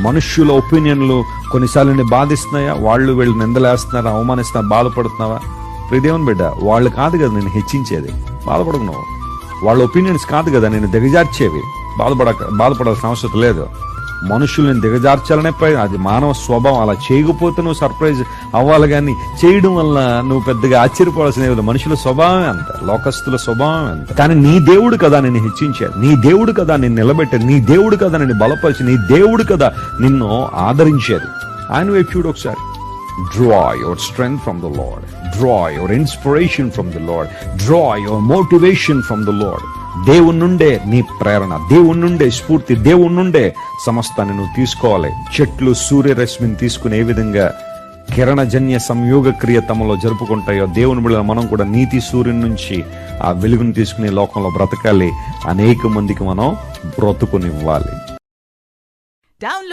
మనుష్యుల ఒపీనియన్లు కొన్నిసార్లు బాధిస్తున్నాయా? వాళ్ళు వీళ్ళు నిందలేస్తున్నారా, అవమానిస్తున్నారా, బాధపడుతున్నావా? ప్రియదేవుని బిడ్డ, వాళ్ళు కాదు కదా నేను హెచ్చించేది, బాధపడకు నువ్వు. వాళ్ళ ఒపీనియన్స్ కాదు కదా నేను దిగజార్చేవి, బాధపడాల్సిన అవసరం లేదు. మనుషుల్ని దిగజార్చాలనే అది మానవ స్వభావం. అలా చేయకపోతే నువ్వు సర్ప్రైజ్ అవ్వాలి, కానీ చేయడం వల్ల నువ్వు పెద్దగా ఆశ్చర్యపోవాల్సిన లేదు. మనుషుల స్వభావమే అంత, లోకస్తుల స్వభావమే అంత. కానీ నీ దేవుడు కదా నిన్ను హెచ్చించాడు, నీ దేవుడు కదా నిన్ను నిలబెట్టాడు, నీ దేవుడు కదా నిన్ను బలపరిచి, నీ దేవుడు కదా నిన్ను ఆదరించేది. ఆయన వైపు చూడు ఒకసారి. Draw your strength from the Lord. Draw your inspiration from the Lord. Draw your motivation from the Lord. దేవుని నుండే నీ ప్రేరణ, దేవుని నుండే స్ఫూర్తి, దేవుని నుండే సమస్తాన్ని నువ్వు తీసుకోవాలి. చెట్లు సూర్యరశ్మిని తీసుకుని ఏ విధంగా కిరణజన్య సంయోగ క్రియ తమలో జరుపుకుంటాయో, దేవుని బిడ్డల మనం కూడా నీతి సూర్యుని నుంచి ఆ వెలుగును తీసుకుని లోకంలో బ్రతకాలి. అనేక మందికి మనం బ్రతుకునివ్వాలి.